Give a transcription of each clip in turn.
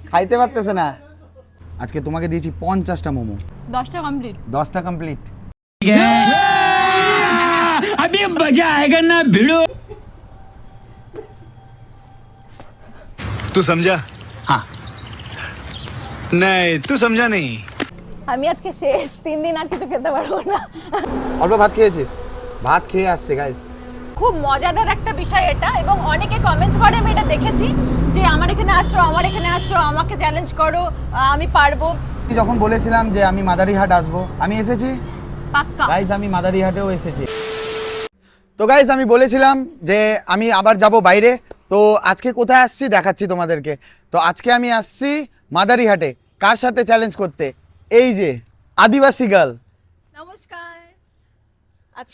খাইতে পারতেছে না। আজকে তোমাকে দিয়েছি 50টা মোমো। 10টা কমপ্লিট। 10টা কমপ্লিট। अभी मजा आएगा ना भिड़ो। तू समझा? हाँ नहीं तू समझा नहीं। আমি আজকে শেষ 3 দিন আর কিছু খেতে পারবো না। অল্প ভাত খেয়েছিস? ভাত খেয়ে আসছে গাইস। খুব মজাদার একটা বিষয় এটা, এবং অনেকে কমেন্ট করে, আমি এটা দেখেছি যে আমার এখানে আসো, আমার এখানে আসো, আমাকে চ্যালেঞ্জ করো, আমি পারবো। যখন বলেছিলাম যে আমি মাদারিহাট আসবো, আমি এসেছি পাক্কা গাইস, আমি মাদারিহাটেও এসেছি। তো গাইস আমি বলেছিলাম যে আমি আবার যাব বাইরে, তো আজকে কোথায় আসছি দেখাচ্ছি তোমাদেরকে। তো আজকে আমি আসছি মাদারিহাটে। কার সাথে চ্যালেঞ্জ করতে? এই যে আদিবাসী গার্ল। নমস্কার।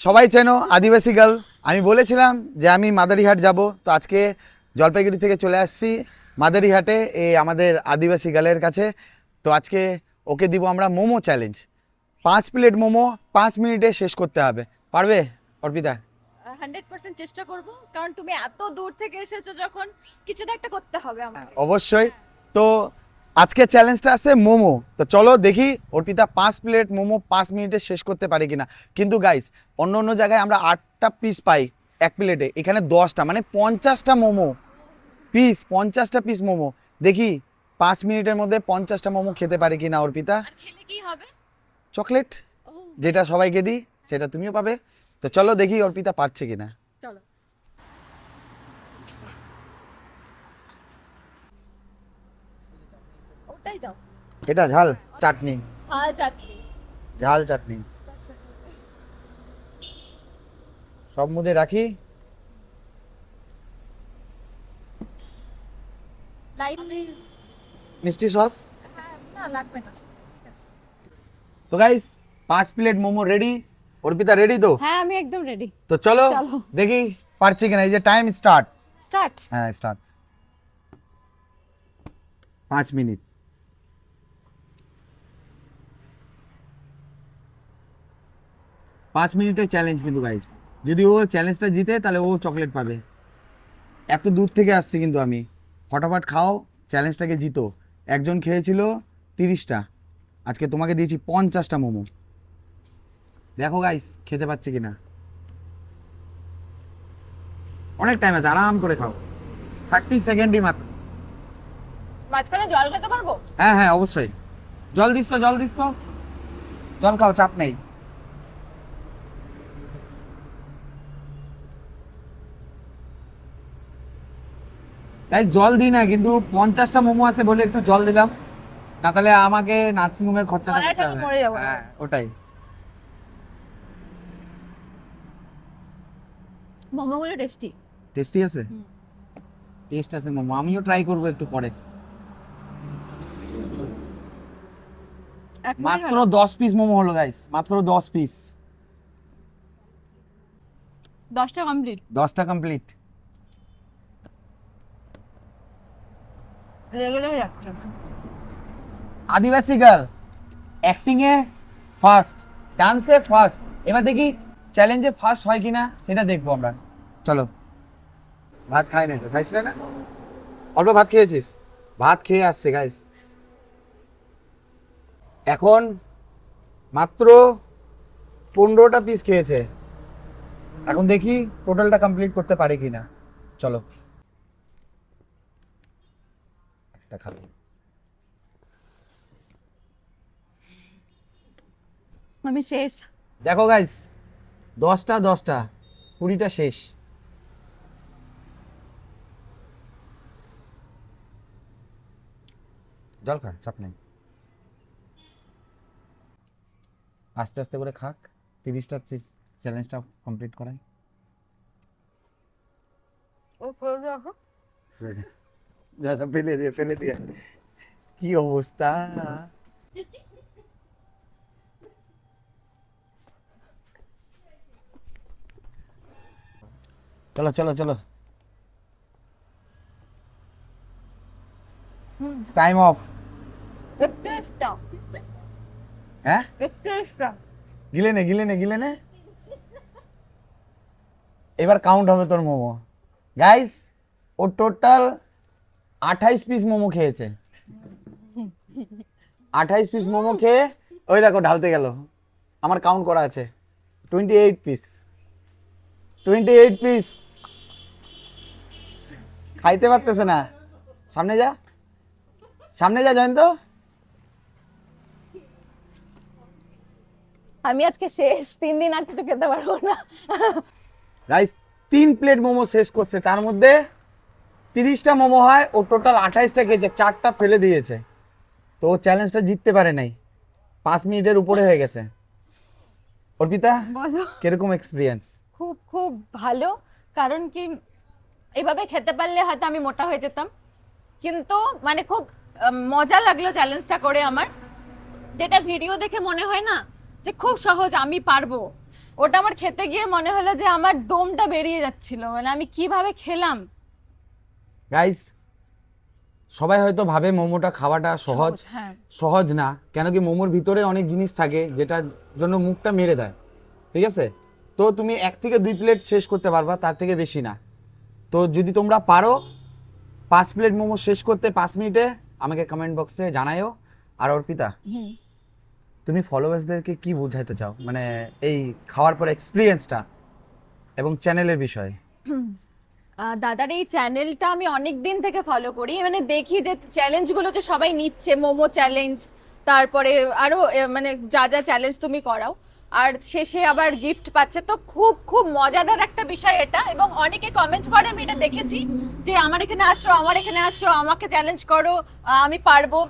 সবাই চেনো আদিবাসী গার্ল। আমি বলেছিলাম যে আমি মাদারিহাট যাব, তো আজকে জলপাইগুড়ি থেকে চলে আসছি মাদারিহাটে এই আমাদের আদিবাসী গার্লের কাছে। তো আজকে ওকে দিব আমরা মোমো চ্যালেঞ্জ। 5 প্লেট মোমো 5 মিনিটে শেষ করতে হবে। পারবে অর্পিতা? 100% চেষ্টা করব, কারণ তুমি এত দূর থেকে এসেছো, যখন কিছু তো একটা করতে হবে আমাকে। অবশ্যই। তো আজকে চ্যালেঞ্জটা আছে মোমো। তো চলো দেখি অর্পিতা 5 প্লেট মোমো 5 মিনিটে শেষ করতে পারে কিনা। কিন্তু গাইস অন্য অন্য জায়গায় আমরা 8টা পিস পাই এক প্লেটে, এখানে 10টা, মানে 50টা মোমো পিস, 50টা পিস মোমো। দেখি 5 মিনিটের মধ্যে 50টা মোমো খেতে পারে কিনা অর্পিতা। আর খেলে কি হবে? চকলেট, যেটা সবাইকে দিই সেটা তুমিও পাবে। তো চলো দেখি অর্পিতা পারছে কিনা। চলো। ওটাই দাও। এটা ঝাল চাটনি, ঝাল চাটনি। ঝাল চাটনি সব মধ্যে রাখি। লাইট মিষ্টি সস। না লাগবে না। তো guys 5 plate momo ready. Arpita ready তো? হ্যাঁ আমি একদম রেডি। তো চলো চলো। দেখি পারছি কিনা। এই যে টাইম স্টার্ট। স্টার্ট। হ্যাঁ স্টার্ট। 5 মিনিট। পাঁচ মিনিটের চ্যালেঞ্জ কিন্তু গাইস, যদি ও চ্যালেঞ্জটা জিতে তাহলে ও চকলেট পাবে। এত দূর থেকে আসছি কিন্তু আমি। ফটাফট খাও, চ্যালেঞ্জটাকে জিতো। একজন খেয়েছিল 30টা, আজকে তোমাকে দিয়েছি 50টা মোমো। দেখো গাইস খেতে পাচ্ছে কিনা। অনেক টাইম আছে, আরাম করে খাও। 30 সেকেন্ডই মাত্র। মাঝখানে জল খেতে পারবো? হ্যাঁ হ্যাঁ অবশ্যই। জল দিস তো, জল দিস তো, জল খাও, চাপ নেই। তাই জল দিই না, কিন্তু 50টা মোমো আছে বলে একটু জল দিলাম, না তাহলে আমাকে নার্সিং হোমের খরচাটা গলায় করতে ঠেকে হবে। মরে যাবো। হ্যাঁ ওটাই। মোমোগুলো টেস্টি। টেস্টি আছে, টেস্ট আছে মোমো। আমিও ট্রাই করবো একটু পরে। মাত্র 10 পিস মোমো হলো গাইস, মাত্র 10 পিস। 10টা কমপ্লিট। 10টা কমপ্লিট। রেগুলার যাচ্ছে। আদিবাসী গার্ল অ্যাক্টিং এ ফার্স্ট, ডান্সে ফার্স্ট। এবার দেখি চ্যালেঞ্জে ফার্স্ট হয় কিনা সেটা দেখবো আমরা। চলো। ভাত খাই না, খাইছিলে না? অল্প ভাত খেয়েছিস? ভাত খেয়ে আসছে গাইস। এখন মাত্র 15টা পিস খেয়েছে। এখন দেখি টোটালটা কমপ্লিট করতে পারে কিনা। চলো। একটা খাবো। আমি শেষ। দেখো গাইস 10টা 10টা 20টা শেষ। জল খা, চাপ নেই। আস্তে আস্তে করে খাক, 30টা চ্যালেঞ্জটা কমপ্লিট করাই। ও ফেলে রাখো। দাদা ফেলে দিয়ে, ফেলে দিয়ে কি অবস্থা। চলো চলো চলো, টাইম অফ। হ্যাঁ গিলে নে, গিলে নে, গিলে নে। এবার কাউন্ট হবে তোর মোমো। গাইস ও টোটাল 28 পিস মোমো খেয়েছে। 28 পিস মোমো খেয়ে ওই দেখো ঢালতে গেল, আমার কাউন্ট করা আছে 28 পিস, 28 পিস খাইতে পারতেছে না। সামনে যা, সামনে যা জয়ন্ত। আমি আজকে শেষ, 3 দিন আর কিছু খেতে পারবো না। গাইস 3 প্লেট মোমো শেষ করছে, তার মধ্যে 30টা মোমো হয়, ও টোটাল 28টা খেয়েছে, 4টা ফেলে দিয়েছে। তো ও চ্যালেঞ্জটা জিততে পারে নাই, 5 মিনিটের উপরে হয়ে গেছে। অর্পিতা বলো। কিরকম এক্সপিরিয়েন্স? খুব খুব ভালো, কারণ কি এভাবে খেতে পারলে হয়তো আমি মোটা হয়ে যেতাম, কিন্তু মানে খুব মজা লাগলো চ্যালেঞ্জটা করে আমার। যেটা ভিডিও দেখে মনে হয় না যে খুব সহজ আমি পারবো, ওটা আমার খেতে গিয়ে মনে হলো যে আমার দমটা বেরিয়ে যাচ্ছিল, মানে আমি কিভাবে খেলাম। গাইস সবাই হয়তো ভাবে মোমোটা খাওয়াটা সহজ, হ্যাঁ। সহজ না, কেন কি মোমোর ভিতরে অনেক জিনিস থাকে যেটার জন্য মুখটা মেরে দেয়, ঠিক আছে? তো তুমি 1 থেকে 2 প্লেট শেষ করতে পারবা, তার থেকে বেশি না। তো যদি তোমরা পারো 5 প্লেট মোমো শেষ করতে 5 মিনিটে, আমাকে কমেন্ট বক্সে জানায়ও। আর অর্পিতা, তুমি ফলোয়ার্সদেরকে কি বোঝাতে চাও, মানে এই খাওয়ার পর এক্সপিরিয়েন্সটা এবং চ্যানেলের বিষয়ে? দাদার এই চ্যানেলটা আমি অনেক দিন থেকে ফলো করি, মানে দেখি যে চ্যালেঞ্জগুলো যে সবাই নিচ্ছে, মোমো চ্যালেঞ্জ, তারপরে আরো মানে যা যা চ্যালেঞ্জ তুমি করাও, আর শেষে আবার গিফট পাচ্ছে, তো খুব খুব মজাদার একটা বিষয় এটা। এবং অনেকে কমেন্ট করে, আমি এটা দেখেছি যে আমার এখানে আসো, আমার এখানে আসো, আমাকে চ্যালেঞ্জ করো, আমি পারবো।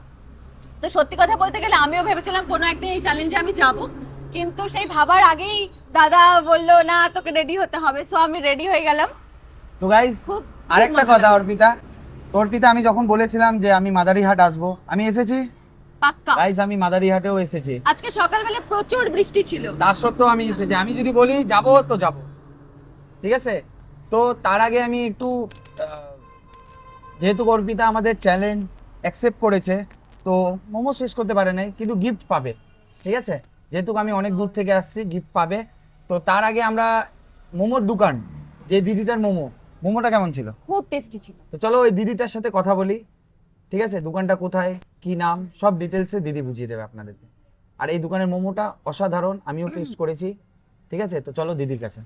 তো সত্যি কথা বলতে গেলে আমিও ভেবেছিলাম কোনো একদিন এই চ্যালেঞ্জে আমি যাব, কিন্তু সেই ভাবার আগেই দাদা বললো না তোকে রেডি হতে হবে, সো আমি রেডি হয়ে গেলাম। তো গাইস খুব আরেকটা মজা কথা লাগলো। অর্পিতা, তো অর্পিতা আমি যখন বলেছিলাম যে আমি মাদারিহাট আসবো, আমি এসেছি পাক্কা। গাইস, আমি মাদারিহাটেও এসেছি। আজকে সকালবেলা প্রচুর বৃষ্টি ছিল, তার সত্ত্বেও আমি এসেছি। আমি যদি বলি যাবো তো যাবো, ঠিক আছে? তো তার আগে আমি একটু যেহেতু অর্পিতা আমাদের চ্যালেঞ্জ অ্যাকসেপ্ট করেছে, তো মোমো শেষ করতে পারে নাই, কিন্তু গিফট পাবে, ঠিক আছে? যেহেতু আমি অনেক দূর থেকে আসছি, গিফট পাবে। তো তার আগে আমরা মোমোর দোকান, যে দিদিটার মোমোটা কেমন ছিল, খুব টেস্টি ছিল। তো চলো ওই দিদিটার সাথে কথা বলি, ঠিক আছে? দোকানটা কোথায়, কি নাম, সব ডিটেলসে দিদি বুঝিয়ে দেবে আপনাদেরকে। আর এই দোকানের মোমোটা অসাধারণ, আমিও টেস্ট করেছি, ঠিক আছে? তো চলো দিদির কাছে।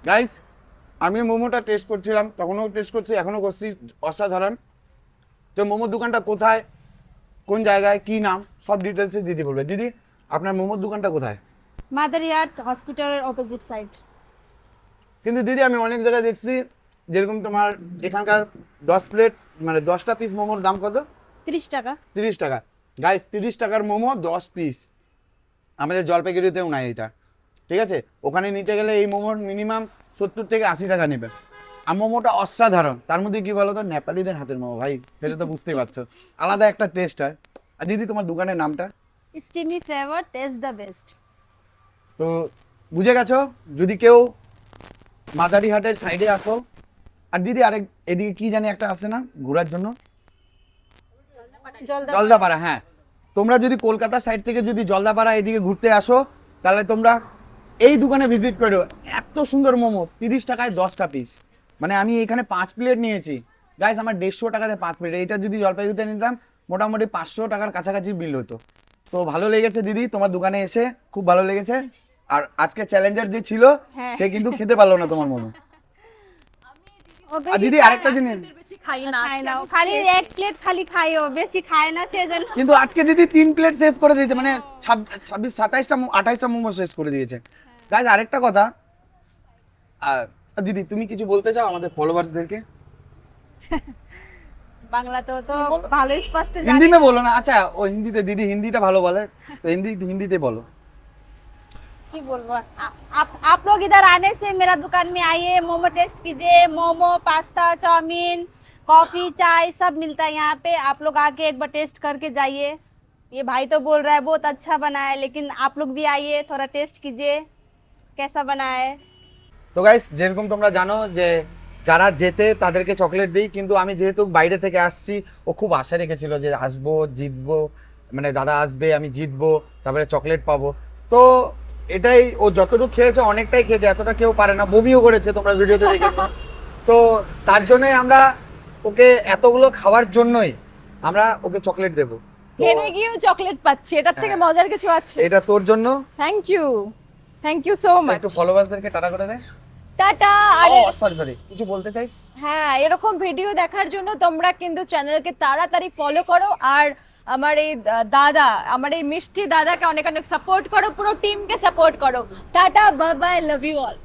গাইস আমি মোমোটা টেস্ট করছিলাম, তখনও টেস্ট করছি, এখনও করছি, অসাধারণ। তো মোমোর দোকানটা কোথায়, কোন জায়গায়, কি নাম, সব ডিটেলসে দিদি বলবে। দিদি আপনার মোমোর দোকানটা কোথায়? মাদারিহাট হসপিটালের অপোজিট সাইড। কিন্তু দিদি আমি অনেক জায়গায় দেখছি, যেরকম তোমার এখানকার 10 প্লেট মানে 10টা পিস মোমোর দাম কত? 30 টাকা। 30 টাকা। গাইস 30 টাকার মোমো 10 পিস, আমাদের জলপাইগুড়িতেও নাই এটা, ঠিক আছে? ওখানে নিতে গেলে এই মোমোর মিনিমাম 70 থেকে 80 টাকা নেবে। আর মোমোটা অসাধারণ, তার মধ্যে কি বলো তো, নেপালিদের হাতের মোমো ভাই, সেটা তো বুঝতেই পারছো, আলাদা একটা টেস্ট হয়। আর দিদি তোমার দোকানের নামটা? স্টিমি ফ্লেভার, টেস্ট দ্য বেস্ট। তো বুঝে গেছো, যদি কেউ মাদারিহাটের সাইডে আসো। আর দিদি আরেক এদিকে কি জানি একটা আছে না ঘোরার জন্য, জলদাপাড়া, হ্যাঁ। তোমরা যদি কলকাতার সাইড থেকে যদি জলদাপাড়া এদিকে ঘুরতে আসো, তাহলে তোমরা এই দোকানে ভিজিট করো। এত সুন্দর মোমো, 30 টাকায় 10টা পিস। মানে আমি এখানে 5 প্লেট নিয়েছি গাইস, আমার 150 টাকাতে 5 প্লেট। এইটা যদি জলপাইগুড়িতে নিতাম মোটামুটি 500 টাকার কাছাকাছি বিল হতো। তো ভালো লেগেছে দিদি তোমার দোকানে এসে, খুব ভালো লেগেছে। আর আজকে চ্যালেঞ্জার যে ছিল সে কিন্তু খেতে পারলো না তোমার মোমো। আর দিদি আরেকটা জিনিস, বেশি খাই না, খায় না, খালি এক প্লেট খালি খায়, ও বেশি খায় না সেজন্য। কিন্তু আজকে দিদি 3 প্লেট শেষ করে দিয়েছে, মানে 26, 27টা 28টা মোমো শেষ করে দিয়েছে। গাইস আরেকটা কথা, দিদি তুমি কিছু বলতে চাও আমাদের ফলোয়ার্সদেরকে? বাংলা তো ভালো স্পষ্ট জানি। হিন্দি মে বলো না, আচ্ছা ও হিন্দিতে, দিদি হিন্দিটা ভালো বলে, তো হিন্দিতে বলো। কি বলবো, आप लोग इधर आने से मेरा दुकान में आइए, मोमो टेस्ट कीजिए। मोमो, पास्ता, चाउमीन, कॉफी, चाय सब मिलता है यहाँ पे। आप लोग आके एक बार टेस्ट करके जाइए। ये भाई तो बोल रहा है बहुत अच्छा बना है, लेकिन आप लोग भी आइए, थोड़ा टेस्ट कीजिए कैसा बना है। তো গাইস যেরকম তোমরা জানো যে যারা জেতে তাদেরকে চকলেট দিই, কিন্তু আমি যেহেতু বাইরে থেকে আসছি, ও খুব আশা রেখেছিল যে আসবো, জিতবো, মানে দাদা আসবে, আমি জিতবো, তারপরে চকলেট পাবো। তো এটাই, ও যতটুকু খেয়েছে অনেকটাই খেয়েছে, এতটা কেউ পারে না, বমিও করেছে, তোমরা ভিডিওতে দেখেছো। তো তার জন্যই আমরা ওকে এতগুলো খাওয়ার জন্যই আমরা ওকে চকলেট দেবো। তো হেরে গিয়েও চকলেট পাচ্ছি, এটার থেকে মজার কিছু আছে? এটা তোর জন্য। Thank you so much. একটু ফলোয়ার্সদেরকে টাটা করে দে। টাটা। আরে সরি কিছু বলতে চাইস? হ্যাঁ, এরকম ভিডিও দেখার জন্য তোমরা কিন্তু চ্যানেলকে তাড়াতাড়ি ফলো করো, আর আমার এই দাদা, আমার এই মিষ্টি দাদাকে অনেক অনেক সাপোর্ট করো, পুরো টিমকে সাপোর্ট করো। টাটা, bye bye, love you all.